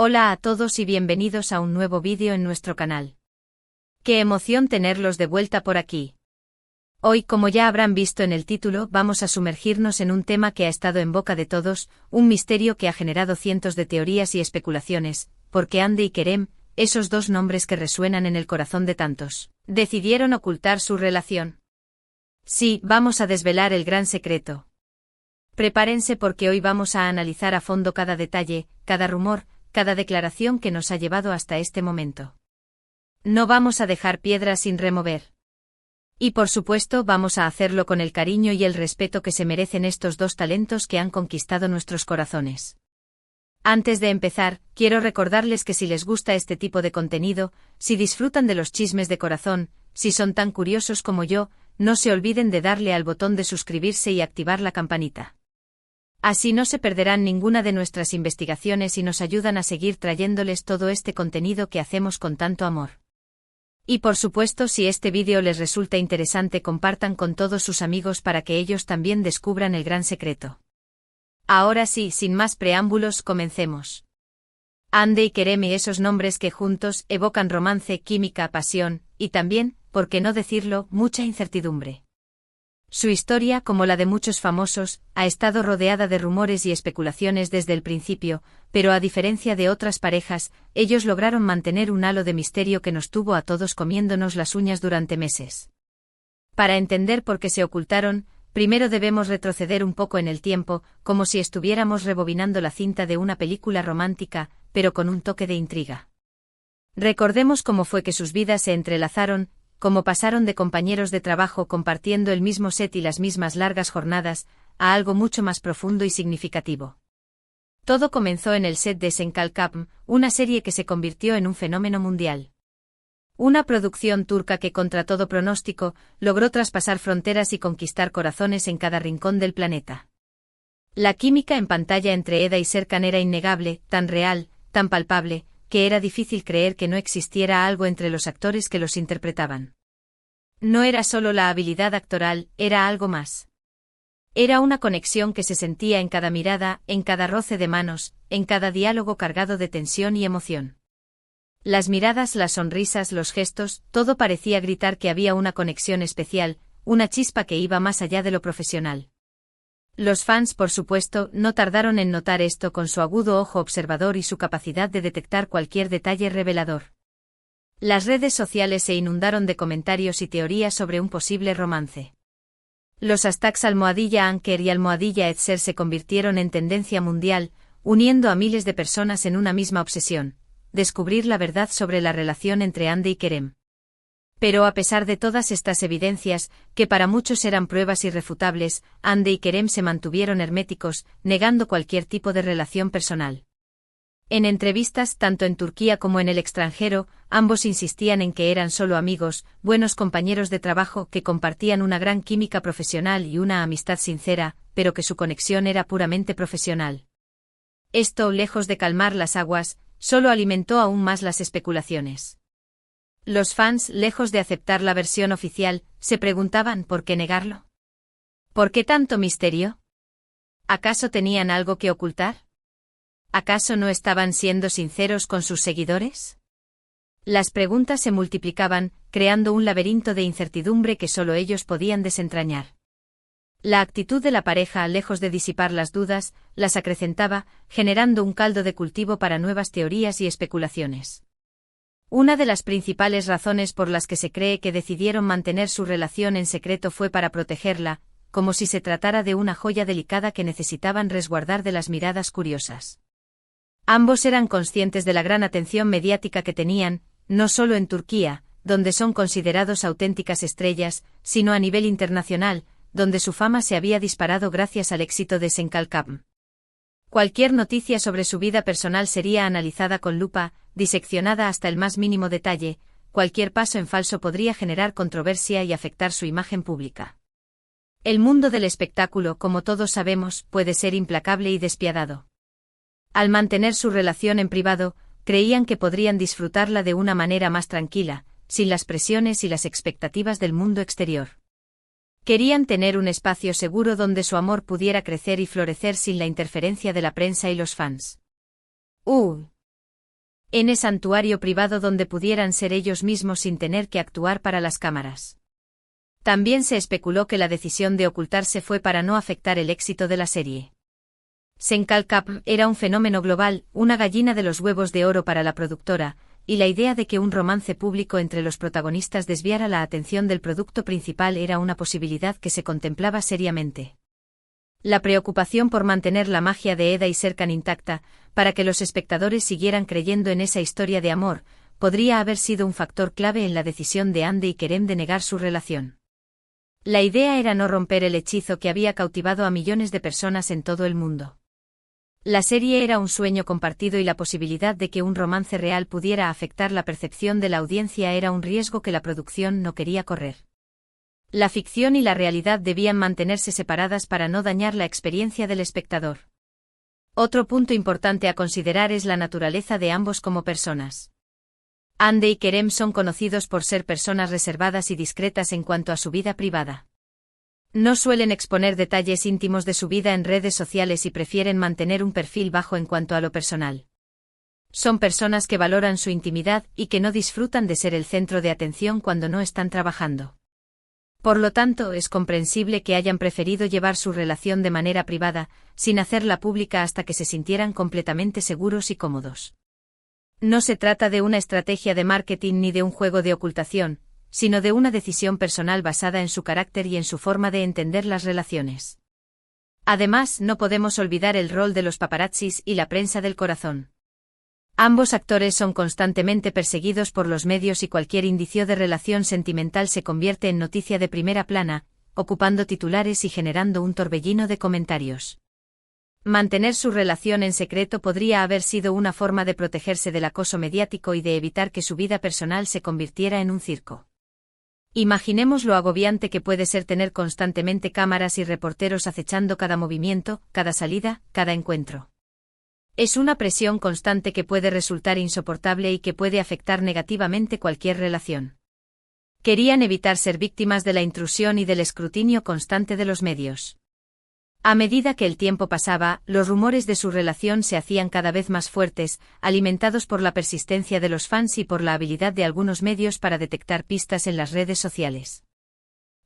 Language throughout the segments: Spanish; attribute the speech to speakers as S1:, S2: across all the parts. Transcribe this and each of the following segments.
S1: Hola a todos y bienvenidos a un nuevo vídeo en nuestro canal. ¡Qué emoción tenerlos de vuelta por aquí! Hoy, como ya habrán visto en el título, vamos a sumergirnos en un tema que ha estado en boca de todos, un misterio que ha generado cientos de teorías y especulaciones, porque Andy y Kerem, esos dos nombres que resuenan en el corazón de tantos, decidieron ocultar su relación. Sí, vamos a desvelar el gran secreto. Prepárense porque hoy vamos a analizar a fondo cada detalle, cada rumor, cada declaración que nos ha llevado hasta este momento. No vamos a dejar piedras sin remover. Y por supuesto vamos a hacerlo con el cariño y el respeto que se merecen estos dos talentos que han conquistado nuestros corazones. Antes de empezar, quiero recordarles que si les gusta este tipo de contenido, si disfrutan de los chismes de corazón, si son tan curiosos como yo, no se olviden de darle al botón de suscribirse y activar la campanita. Así no se perderán ninguna de nuestras investigaciones y nos ayudan a seguir trayéndoles todo este contenido que hacemos con tanto amor. Y por supuesto, si este vídeo les resulta interesante, compartan con todos sus amigos para que ellos también descubran el gran secreto. Ahora sí, sin más preámbulos, comencemos. Andy y Kerem, esos nombres que juntos evocan romance, química, pasión, y también, por qué no decirlo, mucha incertidumbre. Su historia, como la de muchos famosos, ha estado rodeada de rumores y especulaciones desde el principio, pero a diferencia de otras parejas, ellos lograron mantener un halo de misterio que nos tuvo a todos comiéndonos las uñas durante meses. Para entender por qué se ocultaron, primero debemos retroceder un poco en el tiempo, como si estuviéramos rebobinando la cinta de una película romántica, pero con un toque de intriga. Recordemos cómo fue que sus vidas se entrelazaron, cómo pasaron de compañeros de trabajo compartiendo el mismo set y las mismas largas jornadas, a algo mucho más profundo y significativo. Todo comenzó en el set de Senkalkapm, una serie que se convirtió en un fenómeno mundial. Una producción turca que, contra todo pronóstico, logró traspasar fronteras y conquistar corazones en cada rincón del planeta. La química en pantalla entre Eda y Serkan era innegable, tan real, tan palpable, que era difícil creer que no existiera algo entre los actores que los interpretaban. No era solo la habilidad actoral, era algo más. Era una conexión que se sentía en cada mirada, en cada roce de manos, en cada diálogo cargado de tensión y emoción. Las miradas, las sonrisas, los gestos, todo parecía gritar que había una conexión especial, una chispa que iba más allá de lo profesional. Los fans, por supuesto, no tardaron en notar esto con su agudo ojo observador y su capacidad de detectar cualquier detalle revelador. Las redes sociales se inundaron de comentarios y teorías sobre un posible romance. Los hashtags #Anker y #Etser se convirtieron en tendencia mundial, uniendo a miles de personas en una misma obsesión: descubrir la verdad sobre la relación entre Andy y Kerem. Pero a pesar de todas estas evidencias, que para muchos eran pruebas irrefutables, Andy y Kerem se mantuvieron herméticos, negando cualquier tipo de relación personal. En entrevistas, tanto en Turquía como en el extranjero, ambos insistían en que eran solo amigos, buenos compañeros de trabajo que compartían una gran química profesional y una amistad sincera, pero que su conexión era puramente profesional. Esto, lejos de calmar las aguas, solo alimentó aún más las especulaciones. Los fans, lejos de aceptar la versión oficial, se preguntaban ¿por qué negarlo? ¿Por qué tanto misterio? ¿Acaso tenían algo que ocultar? ¿Acaso no estaban siendo sinceros con sus seguidores? Las preguntas se multiplicaban, creando un laberinto de incertidumbre que solo ellos podían desentrañar. La actitud de la pareja, lejos de disipar las dudas, las acrecentaba, generando un caldo de cultivo para nuevas teorías y especulaciones. Una de las principales razones por las que se cree que decidieron mantener su relación en secreto fue para protegerla, como si se tratara de una joya delicada que necesitaban resguardar de las miradas curiosas. Ambos eran conscientes de la gran atención mediática que tenían, no solo en Turquía, donde son considerados auténticas estrellas, sino a nivel internacional, donde su fama se había disparado gracias al éxito de Senkalkapm. Cualquier noticia sobre su vida personal sería analizada con lupa, diseccionada hasta el más mínimo detalle, cualquier paso en falso podría generar controversia y afectar su imagen pública. El mundo del espectáculo, como todos sabemos, puede ser implacable y despiadado. Al mantener su relación en privado, creían que podrían disfrutarla de una manera más tranquila, sin las presiones y las expectativas del mundo exterior. Querían tener un espacio seguro donde su amor pudiera crecer y florecer sin la interferencia de la prensa y los fans. N santuario privado donde pudieran ser ellos mismos sin tener que actuar para las cámaras. También se especuló que la decisión de ocultarse fue para no afectar el éxito de la serie. Senkal Cup era un fenómeno global, una gallina de los huevos de oro para la productora, y la idea de que un romance público entre los protagonistas desviara la atención del producto principal era una posibilidad que se contemplaba seriamente. La preocupación por mantener la magia de Eda y Serkan intacta, para que los espectadores siguieran creyendo en esa historia de amor, podría haber sido un factor clave en la decisión de Hande y Kerem de negar su relación. La idea era no romper el hechizo que había cautivado a millones de personas en todo el mundo. La serie era un sueño compartido y la posibilidad de que un romance real pudiera afectar la percepción de la audiencia era un riesgo que la producción no quería correr. La ficción y la realidad debían mantenerse separadas para no dañar la experiencia del espectador. Otro punto importante a considerar es la naturaleza de ambos como personas. Hande y Kerem son conocidos por ser personas reservadas y discretas en cuanto a su vida privada. No suelen exponer detalles íntimos de su vida en redes sociales y prefieren mantener un perfil bajo en cuanto a lo personal. Son personas que valoran su intimidad y que no disfrutan de ser el centro de atención cuando no están trabajando. Por lo tanto, es comprensible que hayan preferido llevar su relación de manera privada, sin hacerla pública hasta que se sintieran completamente seguros y cómodos. No se trata de una estrategia de marketing ni de un juego de ocultación, sino de una decisión personal basada en su carácter y en su forma de entender las relaciones. Además, no podemos olvidar el rol de los paparazzis y la prensa del corazón. Ambos actores son constantemente perseguidos por los medios y cualquier indicio de relación sentimental se convierte en noticia de primera plana, ocupando titulares y generando un torbellino de comentarios. Mantener su relación en secreto podría haber sido una forma de protegerse del acoso mediático y de evitar que su vida personal se convirtiera en un circo. Imaginemos lo agobiante que puede ser tener constantemente cámaras y reporteros acechando cada movimiento, cada salida, cada encuentro. Es una presión constante que puede resultar insoportable y que puede afectar negativamente cualquier relación. Querían evitar ser víctimas de la intrusión y del escrutinio constante de los medios. A medida que el tiempo pasaba, los rumores de su relación se hacían cada vez más fuertes, alimentados por la persistencia de los fans y por la habilidad de algunos medios para detectar pistas en las redes sociales.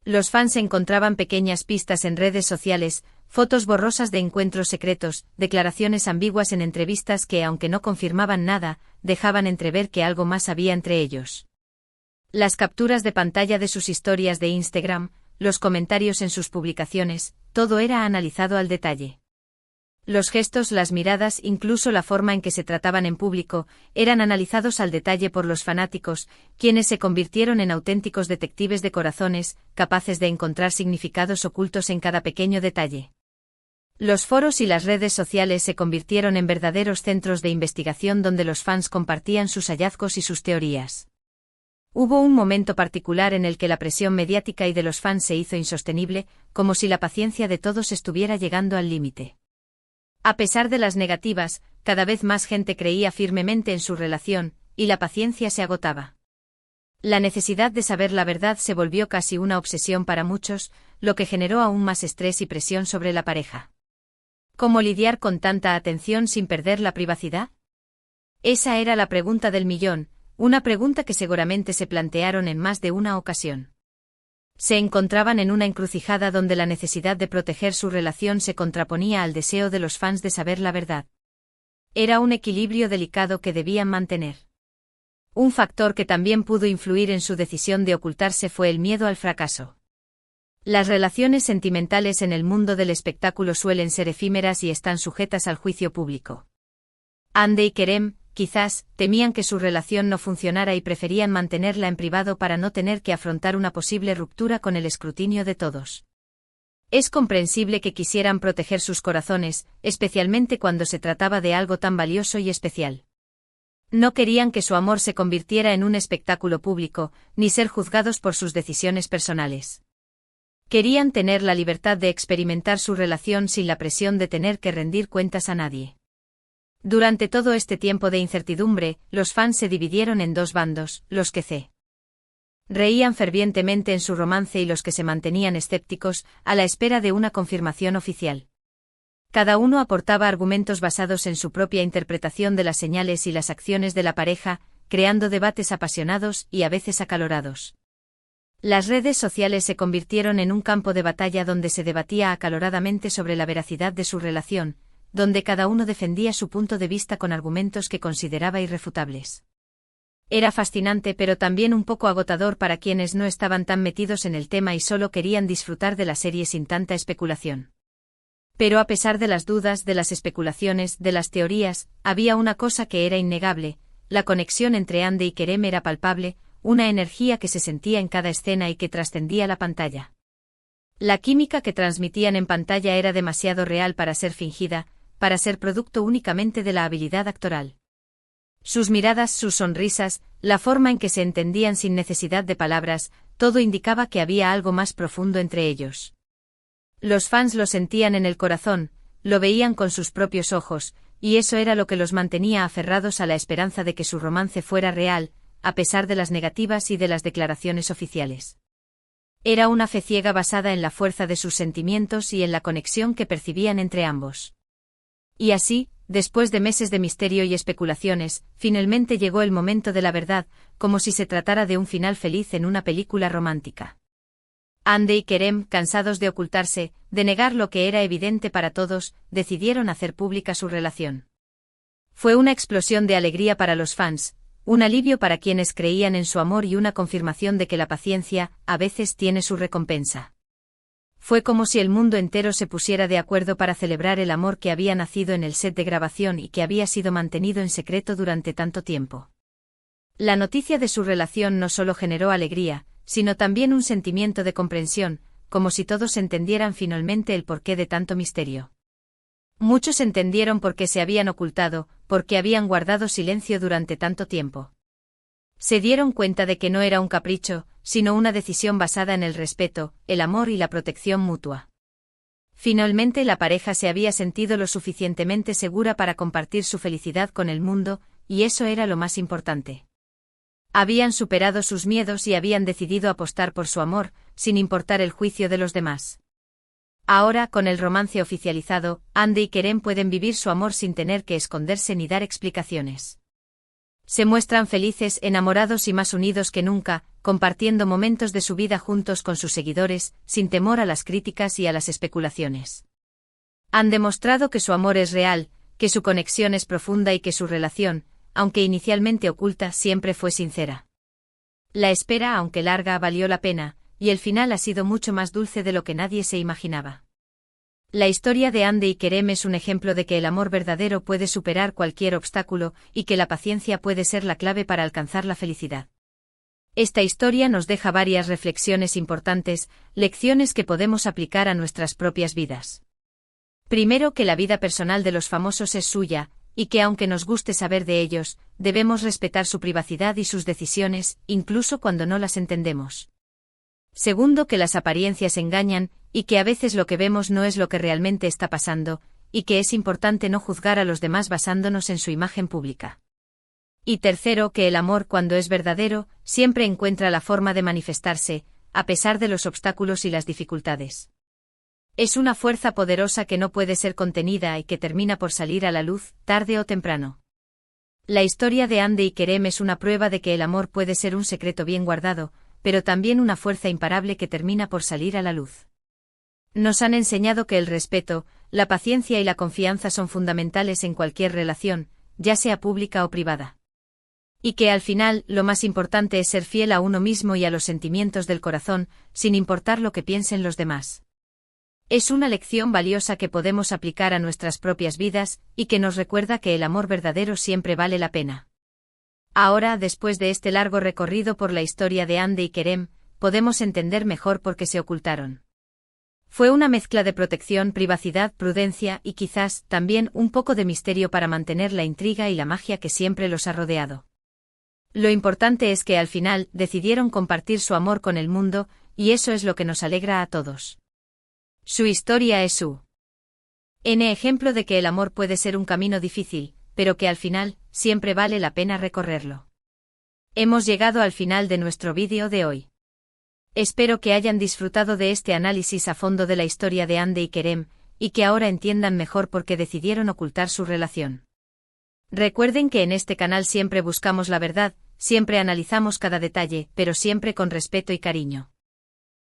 S1: Los fans encontraban pequeñas pistas en redes sociales, fotos borrosas de encuentros secretos, declaraciones ambiguas en entrevistas que, aunque no confirmaban nada, dejaban entrever que algo más había entre ellos. Las capturas de pantalla de sus historias de Instagram, los comentarios en sus publicaciones, todo era analizado al detalle. Los gestos, las miradas, incluso la forma en que se trataban en público, eran analizados al detalle por los fanáticos, quienes se convirtieron en auténticos detectives de corazones, capaces de encontrar significados ocultos en cada pequeño detalle. Los foros y las redes sociales se convirtieron en verdaderos centros de investigación donde los fans compartían sus hallazgos y sus teorías. Hubo un momento particular en el que la presión mediática y de los fans se hizo insostenible, como si la paciencia de todos estuviera llegando al límite. A pesar de las negativas, cada vez más gente creía firmemente en su relación, y la paciencia se agotaba. La necesidad de saber la verdad se volvió casi una obsesión para muchos, lo que generó aún más estrés y presión sobre la pareja. ¿Cómo lidiar con tanta atención sin perder la privacidad? Esa era la pregunta del millón, una pregunta que seguramente se plantearon en más de una ocasión. Se encontraban en una encrucijada donde la necesidad de proteger su relación se contraponía al deseo de los fans de saber la verdad. Era un equilibrio delicado que debían mantener. Un factor que también pudo influir en su decisión de ocultarse fue el miedo al fracaso. Las relaciones sentimentales en el mundo del espectáculo suelen ser efímeras y están sujetas al juicio público. Hande y Kerem, quizás, temían que su relación no funcionara y preferían mantenerla en privado para no tener que afrontar una posible ruptura con el escrutinio de todos. Es comprensible que quisieran proteger sus corazones, especialmente cuando se trataba de algo tan valioso y especial. No querían que su amor se convirtiera en un espectáculo público, ni ser juzgados por sus decisiones personales. Querían tener la libertad de experimentar su relación sin la presión de tener que rendir cuentas a nadie. Durante todo este tiempo de incertidumbre, los fans se dividieron en dos bandos, los que reían fervientemente en su romance y los que se mantenían escépticos, a la espera de una confirmación oficial. Cada uno aportaba argumentos basados en su propia interpretación de las señales y las acciones de la pareja, creando debates apasionados y a veces acalorados. Las redes sociales se convirtieron en un campo de batalla donde se debatía acaloradamente sobre la veracidad de su relación, donde cada uno defendía su punto de vista con argumentos que consideraba irrefutables. Era fascinante pero también un poco agotador para quienes no estaban tan metidos en el tema y solo querían disfrutar de la serie sin tanta especulación. Pero a pesar de las dudas, de las especulaciones, de las teorías, había una cosa que era innegable: la conexión entre Andy y Kerem era palpable, una energía que se sentía en cada escena y que trascendía la pantalla. La química que transmitían en pantalla era demasiado real para ser fingida, para ser producto únicamente de la habilidad actoral. Sus miradas, sus sonrisas, la forma en que se entendían sin necesidad de palabras, todo indicaba que había algo más profundo entre ellos. Los fans lo sentían en el corazón, lo veían con sus propios ojos, y eso era lo que los mantenía aferrados a la esperanza de que su romance fuera real, a pesar de las negativas y de las declaraciones oficiales. Era una fe ciega basada en la fuerza de sus sentimientos y en la conexión que percibían entre ambos. Y así, después de meses de misterio y especulaciones, finalmente llegó el momento de la verdad, como si se tratara de un final feliz en una película romántica. Andy y Kerem, cansados de ocultarse, de negar lo que era evidente para todos, decidieron hacer pública su relación. Fue una explosión de alegría para los fans, un alivio para quienes creían en su amor y una confirmación de que la paciencia, a veces, tiene su recompensa. Fue como si el mundo entero se pusiera de acuerdo para celebrar el amor que había nacido en el set de grabación y que había sido mantenido en secreto durante tanto tiempo. La noticia de su relación no solo generó alegría, sino también un sentimiento de comprensión, como si todos entendieran finalmente el porqué de tanto misterio. Muchos entendieron por qué se habían ocultado, por qué habían guardado silencio durante tanto tiempo. Se dieron cuenta de que no era un capricho, sino una decisión basada en el respeto, el amor y la protección mutua. Finalmente la pareja se había sentido lo suficientemente segura para compartir su felicidad con el mundo, y eso era lo más importante. Habían superado sus miedos y habían decidido apostar por su amor, sin importar el juicio de los demás. Ahora, con el romance oficializado, Andy y Kerem pueden vivir su amor sin tener que esconderse ni dar explicaciones. Se muestran felices, enamorados y más unidos que nunca, compartiendo momentos de su vida juntos con sus seguidores, sin temor a las críticas y a las especulaciones. Han demostrado que su amor es real, que su conexión es profunda y que su relación, aunque inicialmente oculta, siempre fue sincera. La espera, aunque larga, valió la pena, y el final ha sido mucho más dulce de lo que nadie se imaginaba. La historia de Andy y Kerem es un ejemplo de que el amor verdadero puede superar cualquier obstáculo y que la paciencia puede ser la clave para alcanzar la felicidad. Esta historia nos deja varias reflexiones importantes, lecciones que podemos aplicar a nuestras propias vidas. Primero, que la vida personal de los famosos es suya, y que aunque nos guste saber de ellos, debemos respetar su privacidad y sus decisiones, incluso cuando no las entendemos. Segundo, que las apariencias engañan, y que a veces lo que vemos no es lo que realmente está pasando, y que es importante no juzgar a los demás basándonos en su imagen pública. Y tercero, que el amor, cuando es verdadero, siempre encuentra la forma de manifestarse, a pesar de los obstáculos y las dificultades. Es una fuerza poderosa que no puede ser contenida y que termina por salir a la luz, tarde o temprano. La historia de Andy y Kerem es una prueba de que el amor puede ser un secreto bien guardado, pero también una fuerza imparable que termina por salir a la luz. Nos han enseñado que el respeto, la paciencia y la confianza son fundamentales en cualquier relación, ya sea pública o privada. Y que al final, lo más importante es ser fiel a uno mismo y a los sentimientos del corazón, sin importar lo que piensen los demás. Es una lección valiosa que podemos aplicar a nuestras propias vidas, y que nos recuerda que el amor verdadero siempre vale la pena. Ahora, después de este largo recorrido por la historia de Andy y Kerem, podemos entender mejor por qué se ocultaron. Fue una mezcla de protección, privacidad, prudencia y quizás, también, un poco de misterio para mantener la intriga y la magia que siempre los ha rodeado. Lo importante es que al final, decidieron compartir su amor con el mundo, y eso es lo que nos alegra a todos. Su historia es su ejemplo de que el amor puede ser un camino difícil, pero que al final, siempre vale la pena recorrerlo. Hemos llegado al final de nuestro vídeo de hoy. Espero que hayan disfrutado de este análisis a fondo de la historia de Andy y Kerem, y que ahora entiendan mejor por qué decidieron ocultar su relación. Recuerden que en este canal siempre buscamos la verdad, siempre analizamos cada detalle, pero siempre con respeto y cariño.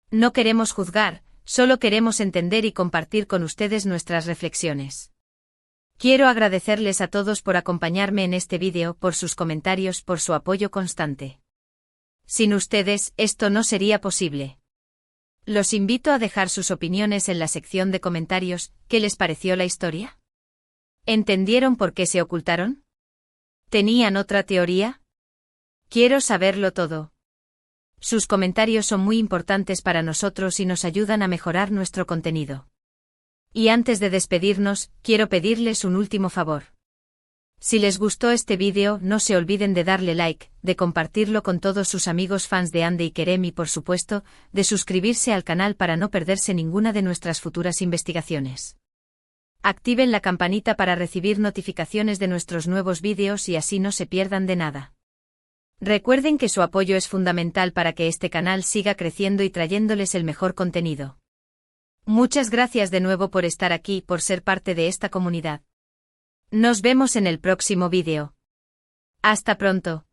S1: No queremos juzgar, solo queremos entender y compartir con ustedes nuestras reflexiones. Quiero agradecerles a todos por acompañarme en este vídeo, por sus comentarios, por su apoyo constante. Sin ustedes, esto no sería posible. Los invito a dejar sus opiniones en la sección de comentarios. ¿Qué les pareció la historia? ¿Entendieron por qué se ocultaron? ¿Tenían otra teoría? Quiero saberlo todo. Sus comentarios son muy importantes para nosotros y nos ayudan a mejorar nuestro contenido. Y antes de despedirnos, quiero pedirles un último favor. Si les gustó este vídeo, no se olviden de darle like, de compartirlo con todos sus amigos fans de Ande y Kerem y por supuesto, de suscribirse al canal para no perderse ninguna de nuestras futuras investigaciones. Activen la campanita para recibir notificaciones de nuestros nuevos vídeos y así no se pierdan de nada. Recuerden que su apoyo es fundamental para que este canal siga creciendo y trayéndoles el mejor contenido. Muchas gracias de nuevo por estar aquí, por ser parte de esta comunidad. Nos vemos en el próximo vídeo. Hasta pronto.